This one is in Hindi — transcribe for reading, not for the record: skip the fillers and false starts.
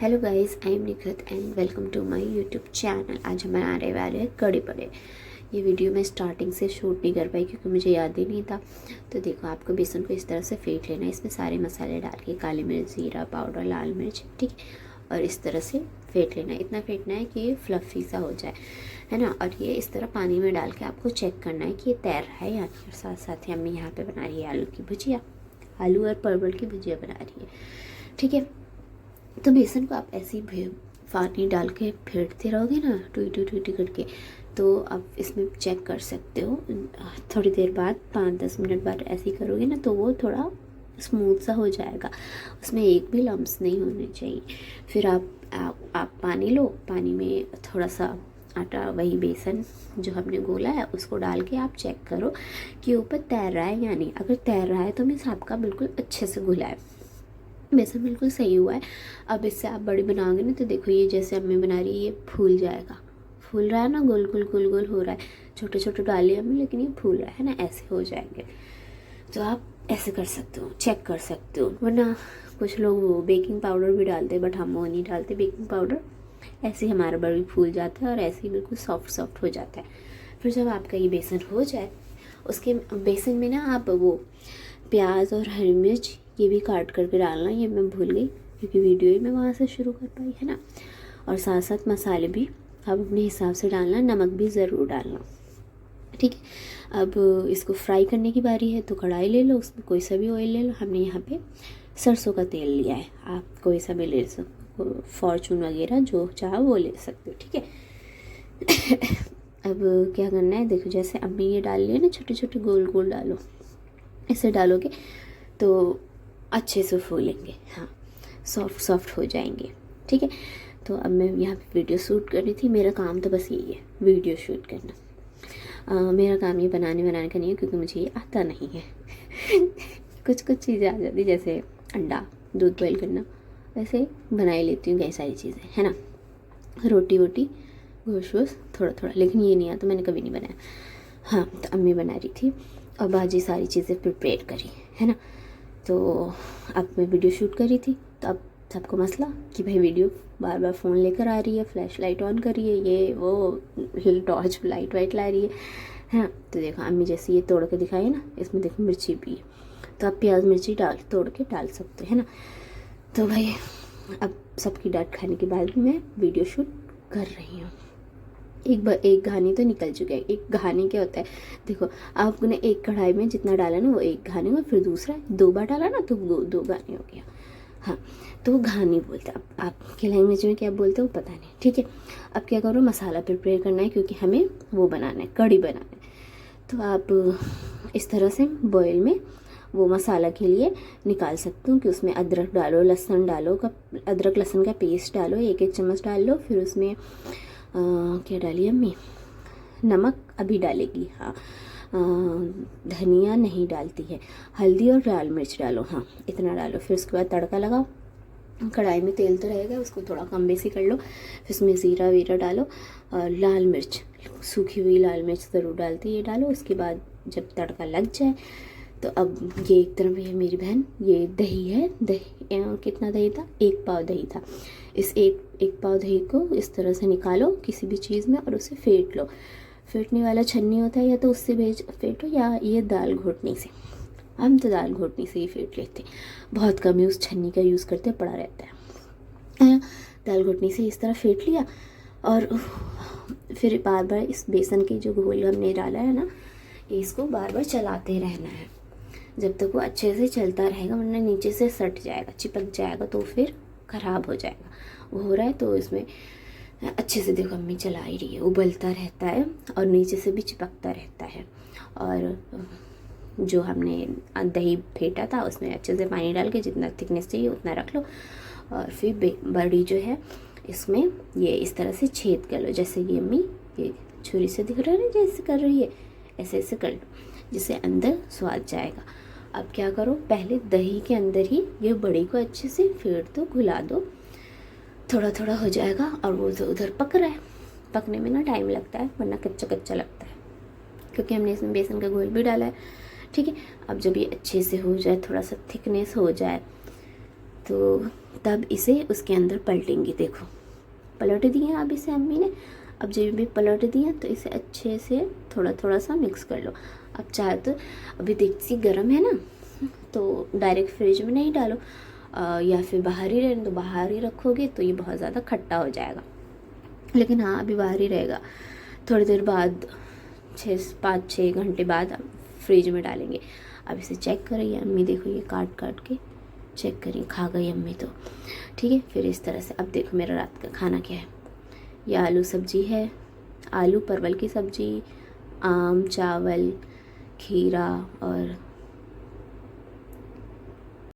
Hello guys, I am Nikhit and welcome to my YouTube channel. आज हम बनाने वाले हैं कड़ी पड़े। ये वीडियो मैं स्टार्टिंग से शूट नहीं कर पाई क्योंकि मुझे याद ही नहीं था। तो देखो, आपको बेसन को इस तरह से फेंट लेना है। इसमें सारे मसाले डाल के काली मिर्च, जीरा पाउडर, लाल मिर्च, ठीक है, और इस तरह से फेंट लेना है। इतना फेंटना है कि ये फ्लफ़ी सा हो जाए, है ना। और ये इस तरह पानी में डाल के आपको चेक करना है कि ये तैर रहा है या नहीं। और साथ साथ ही अम्मी यहाँ पे बना रही है आलू की भुजिया, आलू और परवल की भुजिया बना रही है, ठीक है। तो बेसन को आप ऐसे ही पानी डाल के फेंटते रहोगे ना, टूटी टूटी करके, तो आप इसमें चेक कर सकते हो। थोड़ी देर बाद 5-10 मिनट बाद ऐसे ही करोगे ना तो वो थोड़ा स्मूथ सा हो जाएगा, उसमें एक भी लम्स नहीं होने चाहिए। फिर आप पानी लो, पानी में थोड़ा सा आटा, वही बेसन जो हमने घोला है उसको डाल के आप चेक करो कि ऊपर तैर रहा है या नहीं। अगर तैर रहा है तो मीन्स आपका बिल्कुल अच्छे से घुला है, बेसन बिल्कुल सही हुआ है। अब इससे आप बड़ी बनाओगे ना तो देखो, ये जैसे अम्मी बना रही है ये फूल जाएगा, फूल रहा है ना, गोल गोल गोल गोल हो रहा है। छोटे छोटे डाले अम्मी, लेकिन ये फूल रहा है ना, ऐसे हो जाएंगे। तो आप ऐसे कर सकते हो, चेक कर सकते हो। वरना कुछ लोग वो बेकिंग पाउडर भी डालते हैं, बट हम वो नहीं डालते बेकिंग पाउडर। ऐसे ही हमारा बड़ी फूल जाता है और ऐसे ही बिल्कुल सॉफ्ट सॉफ्ट हो जाता है। फिर जब आपका ये बेसन हो जाए, उसके बेसन में ना आप वो प्याज और हरी मिर्च ये भी काट करके डालना। ये मैं भूल गई क्योंकि वीडियो ही मैं वहाँ से शुरू कर पाई, है ना। और साथ साथ मसाले भी आप अपने हिसाब से डालना, नमक भी ज़रूर डालना, ठीक है। अब इसको फ्राई करने की बारी है, तो कढ़ाई ले लो, उसमें कोई सा भी ऑयल ले लो। हमने यहाँ पे सरसों का तेल लिया है, आप कोई सा भी ले सकते हो, फॉर्चून वगैरह जो चाहो वो ले सकते हो, ठीक है। अब क्या करना है, देखो जैसे अम्मी ये डाल लिया ना, छोटे छोटे गोल गोल डालो। इसे डालोगे तो अच्छे से फूलेंगे, हाँ, सॉफ्ट सॉफ्ट हो जाएंगे, ठीक है। तो अब मैं यहाँ पे वीडियो शूट कर रही थी। मेरा काम तो बस यही है, वीडियो शूट करना। मेरा काम ये बनाने का नहीं है क्योंकि मुझे ये आता नहीं है। कुछ कुछ चीज़ें आ जाती, जैसे अंडा, दूध बॉयल करना, वैसे बना ही लेती हूँ कई सारी चीज़ें, है ना। रोटी वोटी, गोश्त वोश्त थोड़ा थोड़ा, लेकिन ये नहीं आता, मैंने कभी नहीं बनाया। हाँ, तो अम्मी बना रही थी और बाजी सारी चीज़ें प्रिपेयर करी, है ना। तो अब मैं वीडियो शूट कर रही थी, तो अब सबको मसला कि भाई वीडियो बार बार फ़ोन लेकर आ रही है, फ्लैश लाइट ऑन कर रही है, ये वो टॉर्च लाइट वाइट ला रही है। तो देखो अम्मी जैसे ये तोड़ के दिखाई ना, इसमें देखो मिर्ची भी है, तो आप प्याज मिर्ची तोड़ के डाल सकते हैं ना। तो भाई अब सबकी डांट खाने के बाद मैं वीडियो शूट कर रही हूँ। एक घानी तो निकल चुका है। एक घानी क्या होता है, देखो आपने एक कढ़ाई में जितना डाला ना वो एक घानी हुआ, फिर दूसरा 2 बार डाला ना तो वो 2 घानी हो गया, हाँ। तो वो घानी बोलते हैं। अब आपके लैंग्वेज में क्या बोलते हो पता नहीं, ठीक है। अब क्या करो, मसाला प्रिपेयर करना है क्योंकि हमें वो बनाना है, कड़ी बनाना है। तो आप इस तरह से बॉयल में वो मसाला के लिए निकाल सकते हो कि उसमें अदरक डालो, लहसुन डालो, अदरक लहसुन का पेस्ट डालो, 1-1 चम्मच डाल लो। फिर उसमें क्या डाली अम्मी, नमक अभी डालेगी, हाँ। धनिया नहीं डालती है, हल्दी और लाल मिर्च डालो, हाँ इतना डालो। फिर उसके बाद तड़का लगाओ। कढ़ाई में तेल तो रहेगा, उसको थोड़ा कम बेसी कर लो। फिर उसमें ज़ीरा वीरा डालो, और लाल मिर्च, सूखी हुई लाल मिर्च ज़रूर डालती है, ये डालो। उसके बाद जब तड़का लग जाए तो अब ये एक तरफ है मेरी बहन, ये दही है, दही कितना दही था, 1 पाव दही था। इस एक पाव दही को इस तरह से निकालो किसी भी चीज़ में और उसे फेंट लो। फेंटने वाला छन्नी होता है, या तो उससे फेंटो, या ये दाल घोटनी से। हम तो दाल घोटनी से ही फेंट लेते, बहुत कम ही उस छन्नी का यूज़ करते, पड़ा रहता है। दाल घोटनी से इस तरह फेंट लिया, और फिर बार बार इस बेसन के जो घोल हमने डाला है ना, इसको बार बार चलाते रहना है जब तक वो अच्छे से चलता रहेगा, वरना नीचे से सट जाएगा, चिपक जाएगा, तो फिर ख़राब हो जाएगा। वो हो रहा है तो इसमें अच्छे से देखो अम्मी चला ही रही है, उबलता रहता है और नीचे से भी चिपकता रहता है। और जो हमने दही फेंटा था उसमें अच्छे से पानी डाल के जितना थिकनेस चाहिए उतना रख लो। और फिर बड़ी जो है इसमें ये इस तरह से छेद कर लो, जैसे ये अम्मी ये छुरी से दिख रहा है ना जैसे कर रही है, ऐसे ऐसे कर लो, जिससे अंदर स्वाद जाएगा। अब क्या करो, पहले दही के अंदर ही ये बड़ी को अच्छे से फेंट दो, घुला दो, थोड़ा थोड़ा हो जाएगा। और वो तो उधर पक रहा है, पकने में ना टाइम लगता है, वरना कच्चा कच्चा लगता है क्योंकि हमने इसमें बेसन का घोल भी डाला है, ठीक है। अब जब ये अच्छे से हो जाए, थोड़ा सा थिकनेस हो जाए, तो तब इसे उसके अंदर पलटेंगे। देखो पलट दिए अब इसे अम्मी ने। अब जब भी पलट दिया तो इसे अच्छे से थोड़ा थोड़ा सा मिक्स कर लो। अब चाहे तो अभी देसी गर्म है ना, तो डायरेक्ट फ्रिज में नहीं डालो, या फिर बाहर ही रहने दो। बाहर ही रखोगे तो ये बहुत ज़्यादा खट्टा हो जाएगा, लेकिन हाँ अभी बाहर ही रहेगा। थोड़ी देर बाद 5-6 घंटे बाद हम फ्रिज में डालेंगे। अब इसे चेक करिए अम्मी, देखो ये काट काट के चेक करिए, खा गई अम्मी तो ठीक है। फिर इस तरह से अब देखो मेरा रात का खाना क्या है। ये आलू सब्जी है, आलू परवल की सब्जी, आम, चावल, खीरा और